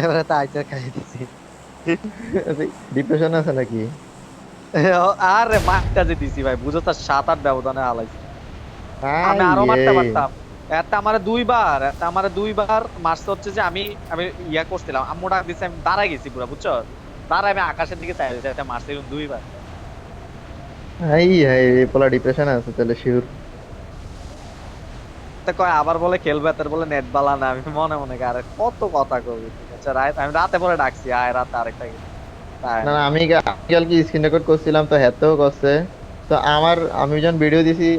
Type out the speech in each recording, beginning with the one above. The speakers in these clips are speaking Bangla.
এবারে তো আইতে খাই দিছি। ডিপ্রেশন আছে নাকি? আরে মারটা যে দিছি ভাই, বুঝো তো, 7-8 ব্যবধানে হালাইছি। আমি ভাই আরো মারতে এই পারতাম। এতে আমারে দুইবার মারছে, হচ্ছে যে আমি আমি ইয়া করছিলাম, আম্মু ডাক দিছে, আমি দাঁড়ায় গেছি পুরো, বুঝছো? দাঁড়ায় আমি আকাশের দিকে চাই রয়েছি, এতে মারছে এরকম দুইবার। ভাই এই পোলা ডিপ্রেশন আছে তাহলে শিওর। তো কয় আবার বলে খেলবে, তার বলে নেট বালা না। আমি মনে মনে আরে কত কথা কবি, ঠিক আছে রাত, আমি রাতে পরে ডাকছি, আয় রাতে আরেকটা গেম। তাই না না। না, আমি কালকে স্ক্রিন রেকর্ড করছিলাম তো হ্যাতেও করছে। তো আমি যখন ভিডিও দিছি,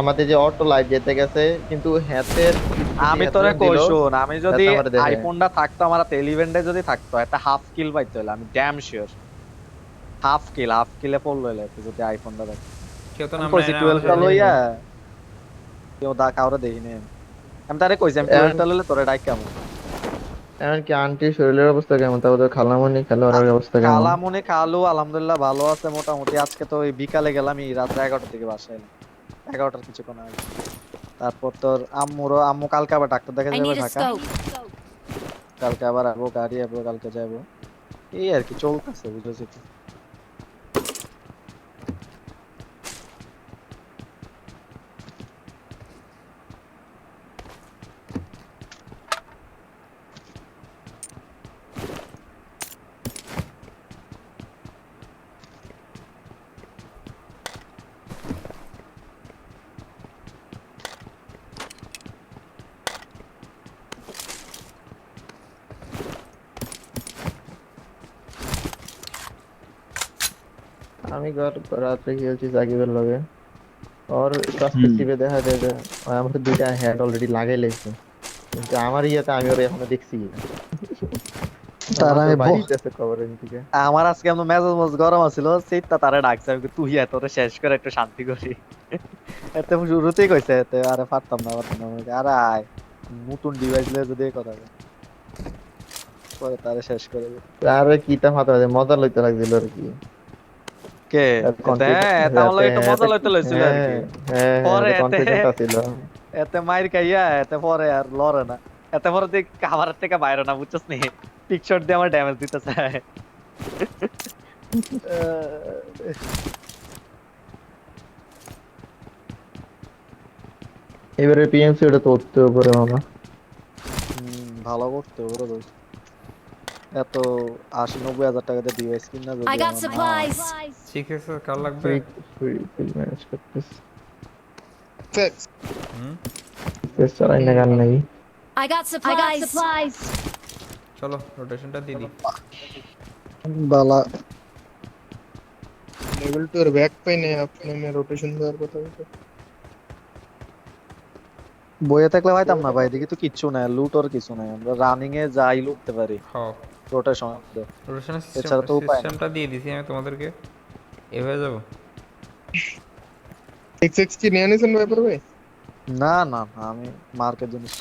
আমাদের যে অটো লাইভ যেতে গেছে, কিন্তু হ্যাতের স্ক্রিনটি আমি হ্যাতে তোরে যখন দিল, কই শোন, আমি যদি হ্যাতে আমার দেখে। আইফোনটা থাকতো, আমার হাতে 11 যদি থাকতো, একটা হাফ কিল পাইতো, আমি ড্যাম শিওর। হাফ কিলে পড়লো এলে যদি আইফোনটা থাকতো। কেউ তো আমি নাম নেয় কইছি না আমাদের 12টা সাথে। লইয়া, কেউ কাউরে দেখিনি আমি। আমি তারে কইছি আমি এখন 12টা লইলে তোরে ডাক কেমন। এখন কি আন্টির শরীরের অবস্থা কেমন, তারপর খালামণি খেলোয়াড়ের অবস্থা কেমন? খালামুনি খালু আলহামদুলিল্লাহ ভালো আছে মোটামুটি। আজকে তো ওই বিকালে গেলাম, এই রাত্রে 11টার দিকে বাসায় এলাম, 11টার কিছুক্ষণ আগে। তারপর তোর আম্মু কালকে আবার ডাক্তার দেখা I যাবে need a ঢাকা। scope. কালকে আবার আসবো, গাড়ি আসবো, কালকে যাবো। এই আর কি চলতেছে, বুঝেছি তো। আমি রাত্রে খেলছি সাকিবের লগে। ওর হুম। পার্সপেক্টিভে দেখা যায় যে ও আমার দুইটা হেড অলরেডি লাগাই লাইছে, কিন্তু আমার ইয়েতে আমি ওরা এখনো দেখছি না। ওর তার মাত্র আমি বাইরে হইতেছে কভারের দিকে। আমার আজকে এমন মেজাজ মজ গরম আছিল, সেইটা তারে ডাকছে, আমি কই, তুই তোরে শেষ করে একটু শান্তি করি। এতে শুরুতেই কইছে, এতে আরে পারতাম না। আমি কই, আরে আয়, নতুন ডিভাইস লয়ে যদি এই কথা কয়, পরে তারে শেষ করে দিই। আর কিতা মাথা মজা লইতে লাগছিল আর কি। কে? কনফিডেন্ট এতে আমার রাতে, লগে একটু মজা লইতে লইছিল আর হ্যাঁ কি। হ্যাঁ হ্যাঁ, পরে এতে কনফিডেন্ট আছিল। এতে মাইর খাইয়া, এতে পরে আর লড়ে না। এতে পরে দেখ খাবারের থেকে বাইরে না, বুঝছস নি, পিকশট দিয়ে আমার ড্যামেজ দিতে চায়। এবারে পিএমসি ওটা তো উঠতে উপরে মামা। ভালো করতে ওরা দোস্ত। এত 80-90 হাজার টাকাতে ডিভাইস কিনা যদি I got আমার না হয়। supplies. ঠিক আছে, কার লাগবে? ফ্রি ফ্রি ফ্রি ম্যানেজ করতেছে। Facts. হুম, শেষ চালাই না গান নাই। I got supplies. চলো রোটেশনটা দিয়ে দিই। বালা। लेवल 2 और बैक पे नहीं अपने में रोटेशन बार बताओ। বইয়ে থাকলে পাইতাম না ভাই, এদিকে তো কিচ্ছু নাই, লুট আর কিছু নাই, আমরা রানিং এ যাই লুটতে পারি হও, রোটেশন। রোটেশনের এছাড়া তো উপায় নেই। সিস্টেমটা দিয়ে দিছি আমি তোমাদেরকে। এ হয়ে যাবো। एक्स की नया नहीं सुन वाइपर भाई। না, আমি মার্কেট জিনিস।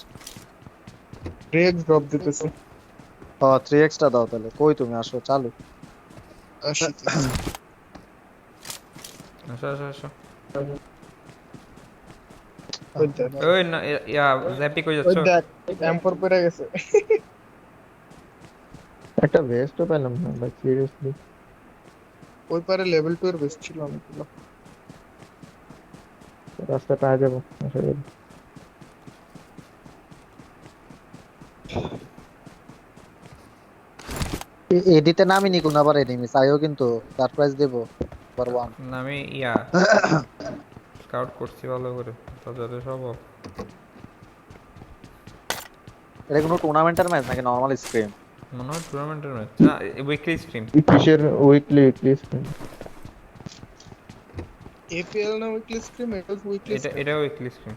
3x ड्रॉप देते से। 3x টা দাও তাহলে, কই তুমি আসো চালু। आशीष। আসো আসো আসো। उधर। ওই না, ইয়া জ্যাপি কই যাচ্ছ? उधर। M4 पे रह गए। একটা ভেস্টও পেলাম না ভাই, সিরিয়াসলি। ওই পারে লেভেল 2 এর বেস্ট ছিল অনেকগুলো। রাস্তা পাওয়া যাবো আশা করি। এডিতে নামিনি কোন আবার এনিমি চাইও, কিন্তু সারপ্রাইজ দেবো নাম্বার 1। না, আমি স্কাউট করছি ভালো করে, তাদের সব off। এটা কোনো টুর্নামেন্টের ম্যাচ নাকি নরমাল স্ক্রিম? মনে হয় টুর্নামেন্টের ম্যাচ না, উইকলি স্ট্রিম। কিসের উইকলি উইকলি? एपीएल ना वीकली स्ट्रीम एटल वीकली स्ट्रीम। এটা উইকলি স্ট্রিম।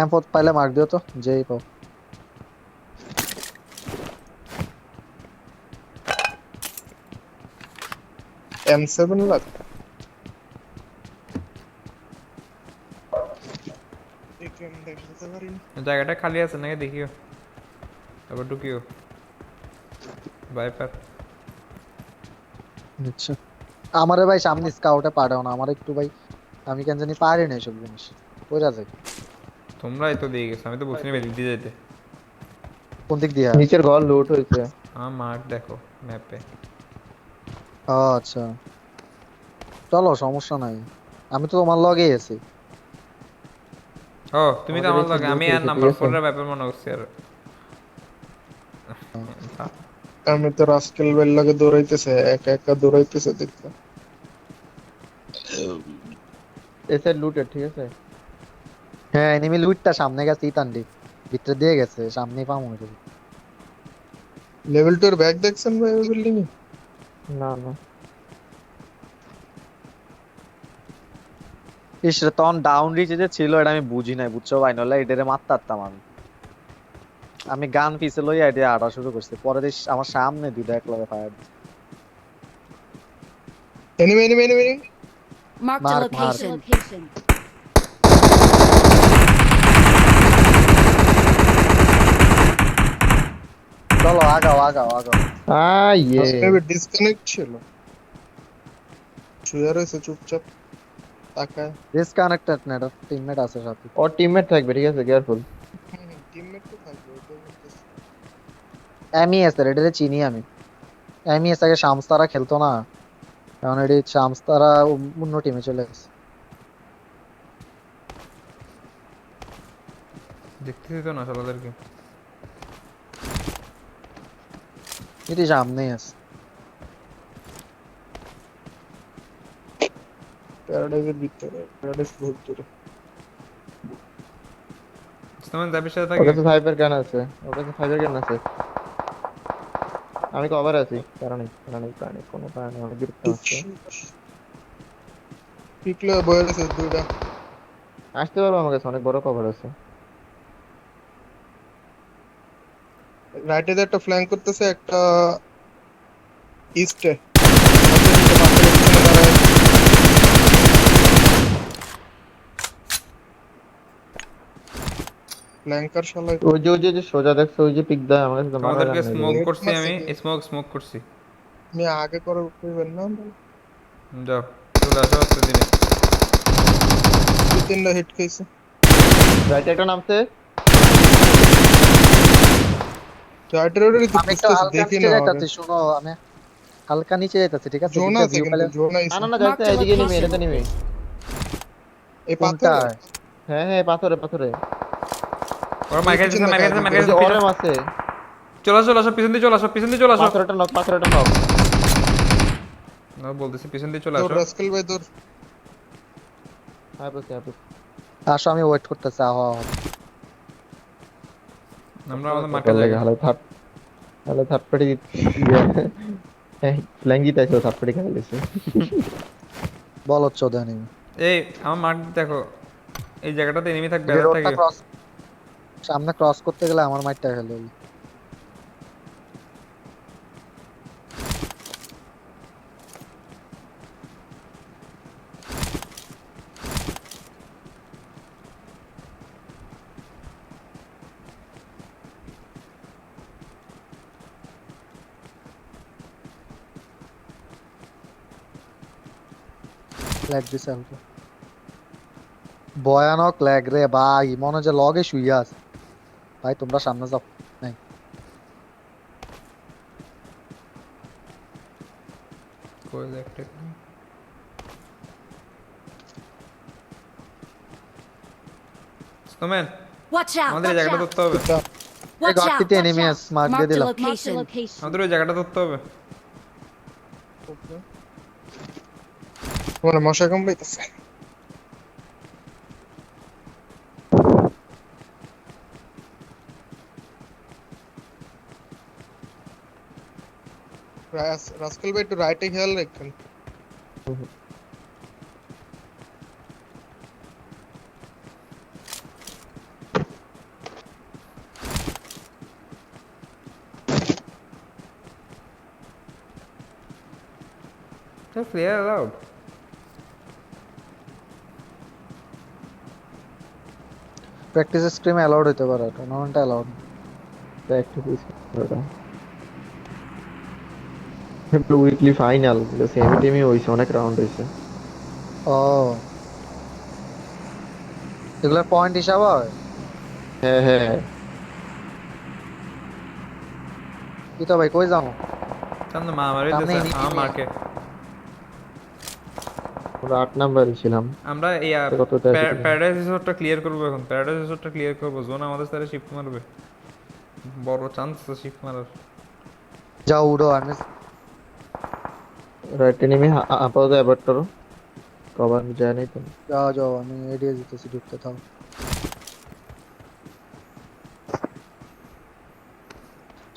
M4 পাইলে মার্ক দিও তো, যেই পাও। M7 लग। एक हम देख लेते हैं वरीन। জায়গাটা খালি আছে নাকি দেখিও, তারপর ঢুকিও বাইপার। আচ্ছা, আমারে ভাই সামনে স্কাউটে পাঠাও না, আমার একটু ভাই, আমি কেন জানি পারি না এসব জিনিস, কইরা যাই। তোমরাই তো দিয়ে গেছো, আমি তো বলছি না বেদিক দিয়ে যেতে। কোন দিক দিয়া? নিচের ঘর লুট হয়েছে। আমার মার্ক দেখো ম্যাপে। ও আচ্ছা, চলো সমস্যা নাই, আমি তো তোমার লগেই আছি। ও তুমি তো আমাদের আমার এসে লগে, লুট আমি আর হয়েছে, ঠিক নাম্বার আছে। 4 এর ব্যাপার মনে করছি আর। আমি তো রাস্কেল বেল লাগে দৌড়াইতেছে, একা একা দৌড়াইতেছে দেখলাম। এসে লুটের, ঠিক আছে। হ্যাঁ এনিমি লুটটা সামনে গেছে, ইতান্ডি ভিতরে দিয়ে গেছে, সামনেই পামু এটা। লেভেল 2 এর ব্যাগ দেখছেন ভাই ওই বিল্ডিং এ? না না, ইস রে, তখন ডাউন রিচে যে ছিল এটা আমি বুঝি নাই, বুঝছো ভাই, নলে এটারে মারতাম আমি। আমি গান পিছে লই আইডিয়া আটা শুরু করছি, পরে দেখি আমার সামনে দুইটা একলগে fire. Enemy enemy enemy. Marked a Mark, location. চলো আগাও আগাও আগাও। ইয়ে। মেবি ডিসকানেক্ট ছিল, শুয়ে রয়েছে চুপচাপ তাকায়। ডিসকানেক্টেড না, এটা টিমমেট আছে সাথে। ওর টিমমেট থাকবে, ঠিক আছে, কেয়ারফুল। টিমমেট তো থাকবে, ওটাই বলতেছি। এমইএস এর এটারে চিনি আমি। এমইএস আগে শামস্তারা খেলতো না, এখন এটি শামস্তারা অন্য টিমে চলে গেছে। দেখতেছি তো না শালাদেরকে। এটি সামনেই আছে। প্যারাডাইজের ভিতরে, প্যারাডাইজ বহুত দূরে। তোমার দাবির সাথে ওর থাকে। কাছে ফাইভের গান আছে, ওর কাছে ফাইভের গান আছে। আমি কভার আছি, কারণ কোনো কারণে অনেক বিরক্ত হচ্ছে। পিকলে বয়ে রয়েছে দুইটা। আসতে পারবো, আমার কাছে অনেক বড় কভার আছে। রাইটে একটা ফ্ল্যাঙ্ক করতেছে, একটা ইস্টে। ফ্ল্যাঙ্কার শালা ওই যে সোজা দেখছো, ওই যে পিক দেয়, আমার কাছে তো মারা গান তোমাদেরকে নেই স্মোক ভাই। নেট করছি মারছে আমি, কি? স্মোক করছি। আমি আগে করে উঠবেন না ভাই? যাও চলে আসো আস্তে দিনে। দুই তিনটা হিট খাইছে। রাইটে একটা নামছে। রাইটের ওটারই তো আমি একটু খুঁজতেছি, হালকা দেখি নিচে না আগে। যাইতাছি, শুনো আমি হালকা নিচে যাইতাছি, ঠিক আছে, জোন দুইটা আছে ভিউ কিন্তু, পেলে। জোন না আইছে। না না, যাচ্ছে Marked a এইদিকে নেমে, location. এটাতে নেমে। এই কোনটা? পাথরে। হ্যাঁ হ্যাঁ, পাথরে পাথরে। ওরা ওই পিছন দেখা মার্কেট ওই যে পিছন। অরেম আছে। চলে আসো পিছন দিয়ে চলে আসো। পাথরটা নক, পাথরটা নক। না বলতেছি পিছন দিয়ে চলে তোর আসো। রাস্কেল ভাই তোর। হ্যাঁ বসে, হ্যাঁ বসে। আসো আমি ওয়েট করতেছি, আহ আহ। আমরা আমাদের মার্কে কল যাই। লাগে, হালে থার্ড পার্টি। হ্যাঁ, ফ্ল্যাঙ্গি তাইছো, থার্ড পার্টি খেলা দিছে। বলো চোদা এনিমি। এই আমার মার্ক দেখো, এই জায়গাটাতে এনিমি থাকবে, এটি এদের রোডটা থাকে। ক্রস, সামনে ক্রস করতে গেলে আমার মাইরটা খেলে। ল্যাগ দিছে হালকা, ভয়ানক ল্যাগ রে ভাই, মনে হয় যে লগে শুইয়া আছে। ভাই তোমরা সামনে যাও। নাই কোয়েল একটা স্নোম্যান, Watch out. আমাদের এই জায়গাটা ধরতে হবে। এই Watch out. ঘরটিতে এনিমি আছে, মার্ক দিয়ে Marked a দিলাম। location. আমাদের ওই জায়গাটা ধরতে হবে। মানে মশা কামড়াইতেছে। রাস্কেল ভাই একটু রাইটে খেয়াল রাখেন। Player allowed. Practice scream allowed হইতে পারে, টুর্নামেন্টে অ্যালাউড। একটা পিস ওটা উইকলি ফাইনাল, সেমি টিমই হইছে, অনেক রাউন্ড হইছে। ও এগুলোর পয়েন্ট হিসাব হয়? হ্যাঁ হ্যাঁ, কিতা ভাই কই যাও? সামনে মা মারি সামনে দিতেছে enemy আমার নি। মাকে। আমরা 8 নাম্বারে ছিলাম। আমরা এই তো কতটা আছে কি জানি। প্যারাডাইস রিসোর্টটা ক্লিয়ার করবো এখন, প্যারাডাইস রিসোর্টটা ক্লিয়ার করবো, জোন আমাদের সাথে শিফট মারবে, বড় চান্স শিফট মারার। যাও উড়ো আমি রাইট এনিমি আপাতত অ্যাভয়েড করো, কভার যায় নাই তো। যাও যাও আমি এড়িয়ে যেতেছি ঢুকতে থাও।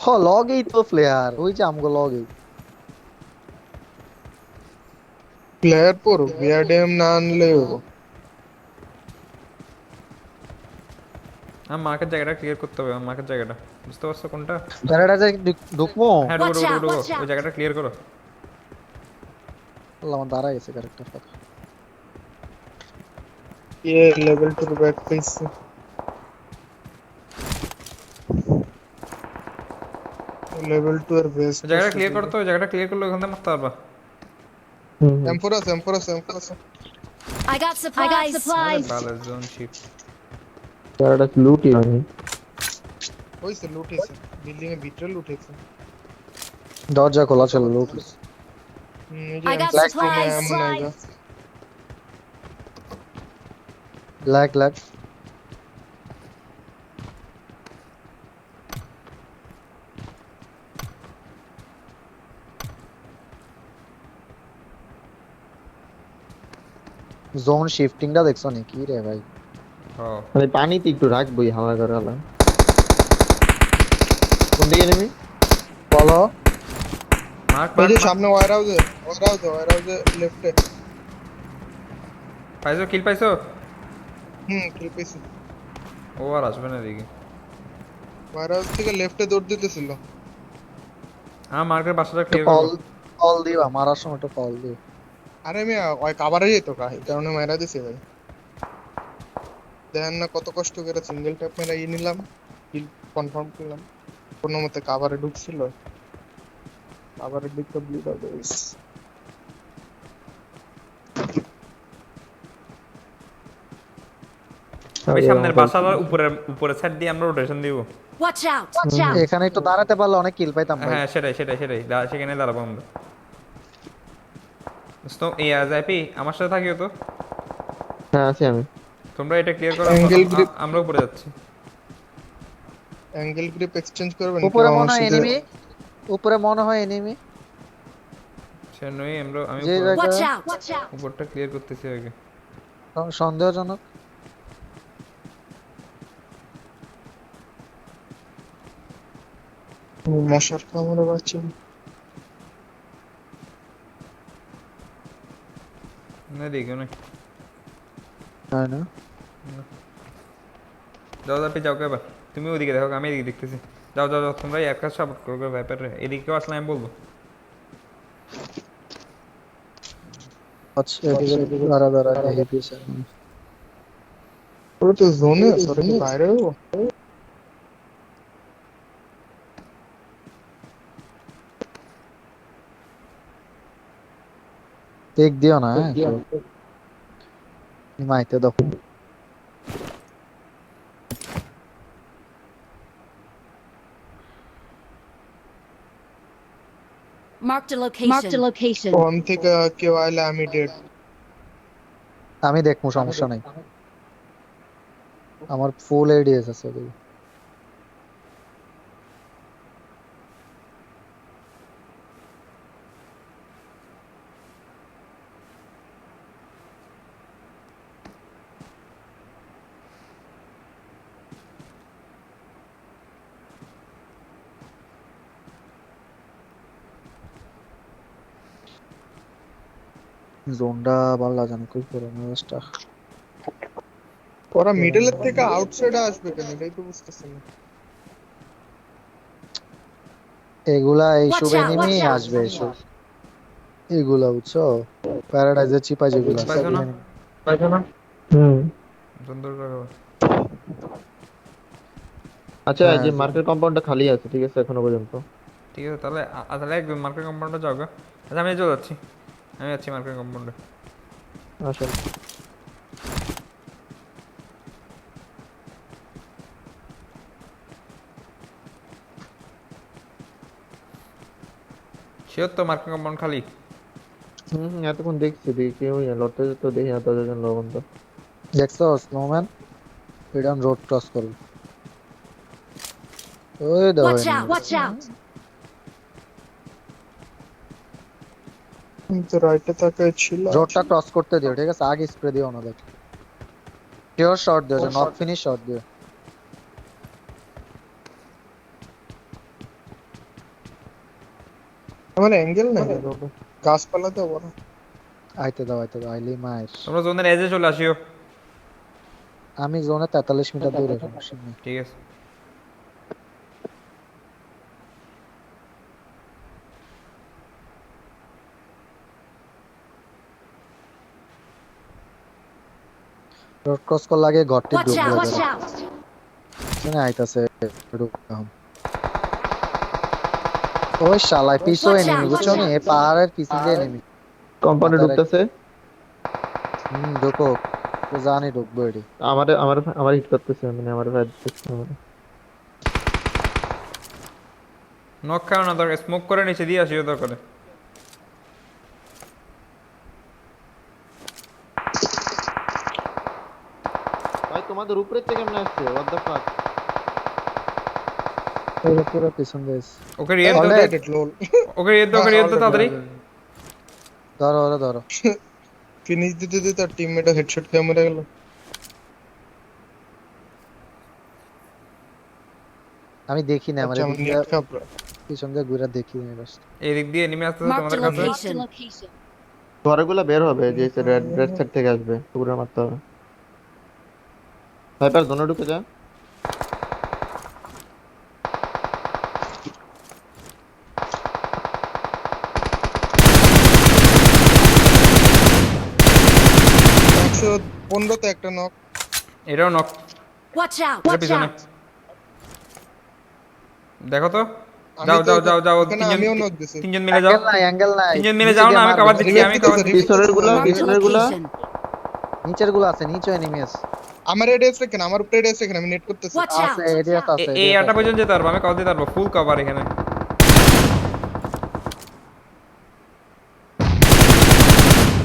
হ লগেই তো প্লেয়ার ওই যে আমগো লগেই। প্লেয়ার পর বিআরডিএম না আনলে হবো। আমার মার্কেট জায়গাটা ক্লিয়ার করতে হবে, আমার মার্কেট জায়গাটা বুঝতে পারছো কোনটা? প্যারাডাইজে ঢুকমু। হ্যাঁ ঢুকো Watch ঢুকো out, ঢুকো, watch out. ওই জায়গাটা ক্লিয়ার করো। আল্লাহ আমার দাঁড়ায় গেছে ক্যারেক্টার কথা। লেভেল 2 ব্যাক পেয়েছে। লেভেল 2 এর বেস্ট ওই জায়গাটা ক্লিয়ার করো তো, ওই জায়গাটা ক্লিয়ার করলে ওখান থেকে মারতে পারবা। হুম হুম। M4 I got supplies. I got আরে supplies. ভালো জোন শিফট। প্যারাডাইস লুটই হয়নি। হইছে, লুট হইছে, বিল্ডিং এর ভিতরে লুট হইছে। দরজা খোলা ছিল লোক। এই যে I got M16 supplies. এমন আইগা। Lag lag. জোন শিফটিংটা দেখছো নি কি রে ভাই? ও মানে পানিতে একটু রাখবোই হালকা করে হালা। কোন দিকে এনিমি? বলো মার্ক এই যে মার্ক সামনে ওয়্যার হাউসে লেফটে। পাইছো, কিল পাইছো? কিল পেয়েছি। ও আর আসবে না এদিকে। ওয়্যার হাউস থেকে লেফটে দৌড় দিতেছিল। আমার মার্কের বাসাটা একটু ক্লিয়ার কল করো। কল দিবা মারার সময় একটু কল দিও। আরে আমি ওই কাভারে যেত এই কারণে মাইরা দিছি ভাই। দেখেন না কত কষ্ট করে সিঙ্গেল ট্যাপ মেরা নিলাম, কিল কনফার্ম করলাম। কোনো মতে কাভারে ঢুকছিল, কাভারের দিকটা ব্লিড আউট হয়ে গেছে। আমি সামনের বাসার উপরে সাইড দিয়ে আমরা রোটেশন দিব। Watch out. Watch out. এখানে একটু দাঁড়াতে পারলে অনেক কিল পাইতাম ভাই। হ্যাঁ সেটাই সেটাই সেটাই, সেখানে দাঁড়াবো আমরা। তো এই আজাইপি আমার সাথে থাকিও তো, হ্যাঁ আছি আমি। তোমরা এটা ক্লিয়ার করো, অ্যাঙ্গেল গ্রিপ, আমরা উপরে যাচ্ছি। অ্যাঙ্গেল গ্রিপ এক্সচেঞ্জ করবেন উপরে কেউ মনে আমার হয় সাথে? এনিমি। উপরে মনে হয় এনিমি। সে নই আমি যে জায়গা Watch out. Watch out. উপরটা ক্লিয়ার করতেছি আগে। সন্দেহজনক। মশার কামড়ে বাঁচি। না দেখো না, তাই না? যাও যাও যাও এবার, তুমি ওদিকে দেখো আমি এদিকে দেখতেছি। যাও যাও যাও, তোমরা এক কাজ সাপোর্ট করবে ব্যাপারে, এদিকে কেউ আসলে আমি বলবো। আচ্ছা এদিকে দাঁড়া দাঁড়া দেখি পিছে। ওরা তো জোনে আছে, ওরা কি বাইরে হবো? টেক দিও না হ্যাঁ। মাইতে দাও। Marked a location. Marked a location. Phone থেকে কেউ আইলে আমি ডেড। আমি দেখবো সমস্যা নাই। আমার ফুল এডিএস আছে ওদিকে। জোনটা ভালো জানি কই করে মেসটা। ওরা মিডলের থেকে আউটসাইডে আসবে কেন, এটাই তো বুঝতেছি না। এগুলা Watch এইসব out. Enemy Watch out. আসবে এসব। এগুলা বুঝছো? প্যারাডাইজের চিপা যেগুলা পাইছো না? পাইছো না? হুম। সুন্দর করে। আচ্ছা এই যে হ্যাঁ, মার্কেট কম্পাউন্ডটা খালি আছে ঠিক আছে এখনো পর্যন্ত। ঠিক আছে তাহলে তাহলে একদম মার্কেট কম্পাউন্ডে যাও গা। আচ্ছা আমি চলে যাচ্ছি, আমি যাচ্ছি মার্কেট কম্পাউন্ডে। আসেন। শিওর তো মার্কিং কম্পাউন্ড খালি? এতক্ষণ দেখছি কেউ লড়তে তো দেখি না ততজন লবণ তো। দেখছো স্নোম্যান ফ্রিডম রোড ক্রস করল। ওই দেখো Watch out! Watch out! আমি তো রাইটে তাকাই ছিল। রোডটা ক্রস করতে দিও, ঠিক আছে? আগে স্প্রে দিও না দেখ। শিওর শট দিও, যে নক ফিনিশ শট দিও। আমার অ্যাঙ্গেল নাই রোডে, গাছপালা তো বড়। আইতে দাও আইলি মায়ের। তোমরা জোনের এজে চলে আসিও। আমি জোনে 43 মিটার দূরে সমস্যা নেই। ঠিক আছে। রোড ক্রস করলে আগে ঘরটি Watch ঢুকবে। out! Watch out! শুনে আইতাছে ঢুকলাম। ওই শালায় পিছু Watch এনিমি, out, বুঝছো watch নি? out. এই পাহাড়ের পিছন দিয়ে এনিমি। কোম্পানি ঢুকতেছে। ঢুকো, তো জানি ঢুকবো এটি। আমার হিট করতেছে, মানে আমার ভাই দিতেছে আমারে। নক খাও না, দরকার স্মোক করে নিচে দিয়ে আসিও দরকার। ভাই তোমাদের উপরে থেকে কেমনে আসছে? What the fuck? পুরো পিছন দিয়ে ওকে রিয়েল দাও, Alright. Alright, lol. ওকে রিয়েল দাও, ওকে রিয়েল দাও তাড়াতাড়ি। ধরো ওরে ধরো। ফিনিশ দিতে দিতে তার টিমমেট হেডশট খেয়ে মরে গেল। আমি দেখি না, আমার আচ্ছা, আমার নেট খারাপ। পিছন দিয়ে ঘুরে দেখি না বাস। এই দিক দিয়ে এনিমি আসতেছে Marked a তোমাদের কাছে। location. ঘরেগুলো বের হবে, যে রেড সাইড থেকে আসবে, পুরো মারতে হবে। ভাইপার দোনো ঢুকে যা। একশো 15 তে একটা নক। এটাও নক। Watch out! এর Watch পিছনে out! দেখো তো। আমি যাও তো যাও যাও যাও, ওখানে আমিও নক দিছি। তিনজন মিলে যাও। অ্যাঙ্গেল নাই। তিনজন মিলে যাও না, আমি কভার দিচ্ছি, আমি কভার দিচ্ছি। পিছনের গুলা Marked a location. নিচের গুলো আছে, নিচে এনিমি আছে। আমার এডিএস রেখেন, আমার উপরে এডিএস রেখেন, আমি নেট করতেছি। Watch out! আছে এরিয়াস আছে। এই আটা পর্যন্ত যেতে পারবো, আমি কভার দিতে পারবো, ফুল কভার এখানে।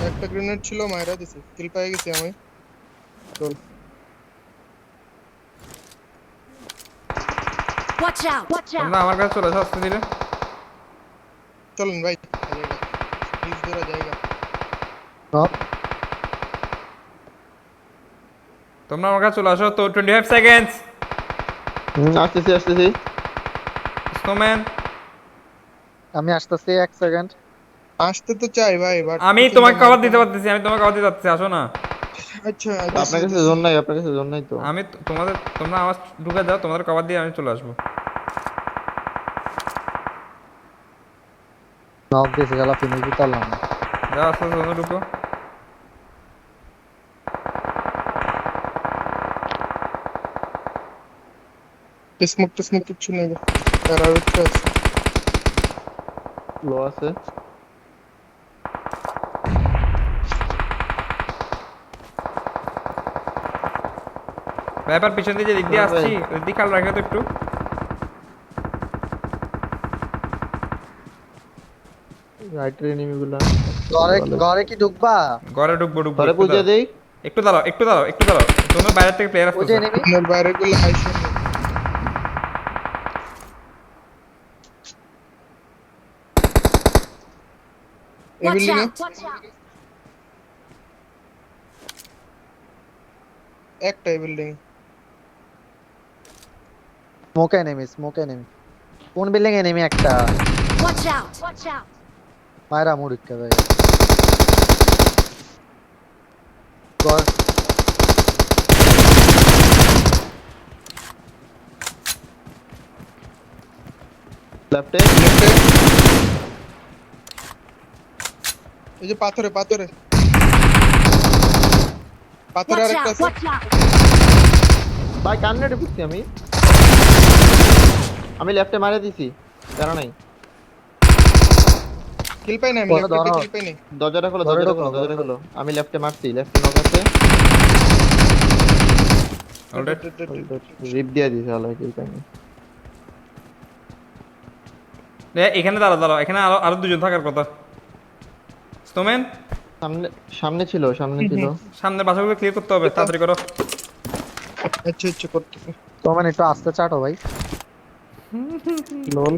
একটা গ্রেনেড ছিল, মাইরা দিছি, কিল পেয়ে গেছি আমি। চল Watch out! Watch out! তোমরা আমার কাছে চলে আসো আস্তে ধীরে। চলেন ভাই, জায়গা প্লিজ ধরা জায়গা। তোমরা আমার কাছে চলে আসো তো, 25 সেকেন্ডস। আসতেছি। স্নোম্যান, আমি আসতেছি 1 সেকেন্ড। আসতে তো চাই ভাই, বাট আমি তোমাকে কভার দিতে পারতেছি, আমি তোমাকে কভার দিতে পারতেছি, আসো না। আচ্ছা আপনার কাছে জোন নাই, আপনার কাছে জোন নাই তো। আমি তোমরা আমার ঢুকে যাও, তোমাদের কভার দিয়ে আমি চলে আসবো। নক দিয়েছে, শালা ফিনিশ দিতে পারলাম না। যাও আস্তে আস্তে তোমরা ঢুকো। স্মোক কিছু নেই, আর আরেকটা আছে। লো আছে। ব্যাপার পিছন দিয়ে যে দিক দিয়ে আসছি, ওই দিক খেয়াল রাখো তো একটু। রাইটের এনিমি গুলা। ঘরে কি ঢুকবা? ঘরে ঢুকবো ঢুকবো, ঘরে একটু পৌঁছে দাঁড়াও। দেই। একটু দাঁড়াও একটু দাঁড়াও একটু দাঁড়াও, তোমার বাইরে থেকে প্লেয়ার ওই যে আসতেছে। এনিমি। আপনার বাইরে গুলো আইসে এই Watch বিল্ডিং এ out! Watch out! একটা, এই বিল্ডিং স্মোক এনিমি। কোন বিল্ডিং এনিমি একটা? Watch out! Watch out! মায়েরা মুড়িকা ভাই। ঘর লেফটে। এই যে পাথরে Watch আরেকটা out! আছে। Watch out! ভাই কান্নে ঢুকছি আমি লেফটে মারে দিছি, জানা নাই। কিল পাই না, আমি বলো, একটা ধরো। কিল পাই না। দরজাটা খোলো, ঘরে দরজাটা ঢোকো, খোলো, ঘরে দরজাটা খোলো। আমি লেফটে মারছি, লেফটে নক আছে। অলরাইট। রিপ দিয়ে দিছে, আলো কিল পাইনি। এখানে দাঁড়াও দাঁড়াও, এখানে আরো আরো দুজন থাকার কথা। স্নোম্যান সামনে সামনে ছিল, সামনে ছিল। সামনের বাসাগুলো ক্লিয়ার করতে হবে, তাড়াতাড়ি করো। আচ্ছা আচ্ছা করতেছি তোমার একটু আস্তে চাটো ভাই। লোল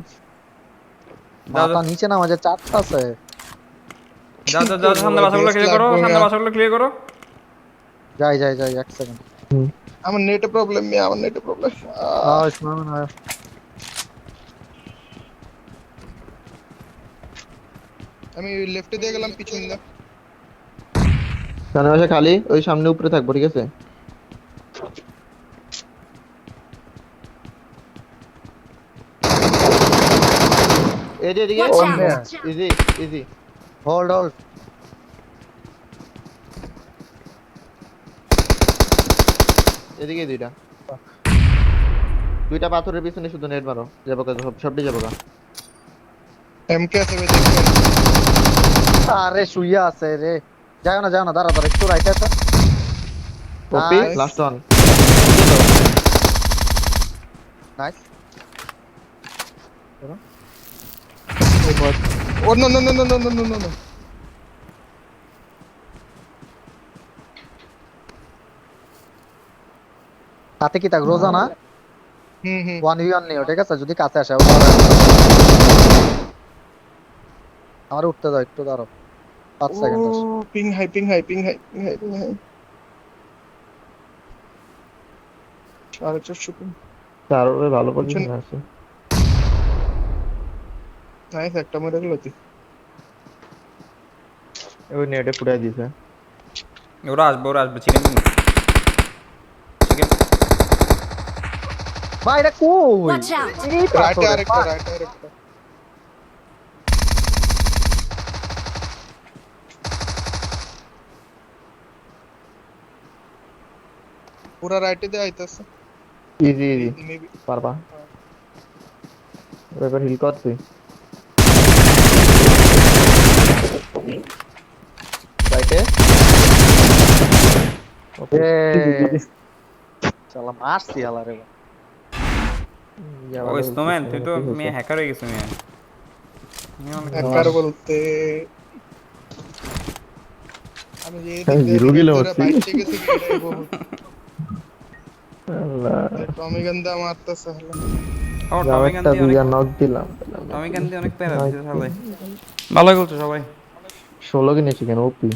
যাও, মাথা নিচে না মাঝে চারটা আছে। যাও যাও যাও, সামনের বাসাগুলো ক্লিয়ার করো, সামনের বাসাগুলো ক্লিয়ার করো। যাই যাই যাই, এক সেকেন্ড। আমার নেটে প্রবলেম আমার নেটে প্রবলেম আমি লেফটে দিয়ে গেলাম পিছন দিয়ে সামনে বাসা খালি, ওই সামনে উপরে থাকবো, ঠিক আছে? এই যে এদিকে, Watch out! Easy easy. Hold hold. এদিকে দুইটা, দুইটা পাথরের পিছনে শুধু নেট মারো, যাবো কাজ সবটি যাবো গা। এমকে আছে ভাই দেখবেন আরে শুইয়া আছে রে। যাও না যাও না, দাঁড়া দাঁড়া, একটু রাইট আছে। Copy Nice. Last one. Nice. Oh no no no no no no no no তাতে কি থাক রোজা না? হুম 1v1 নিও, ঠিক আছে? যদি কাছে আসে আমার উঠতে দাও, একটু দাঁড়াও 5 second. Oh ping high ping high ping high ping high ping high 450 ping তারপরে ভালো পজিশন আছে। নাইস একটা মেরে গেল তুই ওই নেটে পুরাই দিছে। ওরা আসবে চিকেন চিকেন। ভাই এটা কই? Watch out! এই রাইটে পাথরে, আরেকটা ভাই। রাইটে আরেকটা পুরা রাইটে দিয়ে আইতাছে ইজি ইজি, মেবি পারবা। এবার হিল কর তুই। রাইটে শালা মারছি হালা রে। ও স্নোম্যান, তুই তো মেয়ে হ্যাকার হয়ে গেছো মেয়ে। হ্যাকার বলতে আমি যে জিরো কিলো হচ্ছে। বাইক থেকে থেকে এটাই বহুত টমি গন্দা মারতেছে হলো ও টমি গান দিয়ে অনেক, নক দিলাম। টমি গান দিয়ে অনেক প্যারা দিছে সবাই। ভালো খেলছো সবাই। 16 কিনেছি কেন ওপি।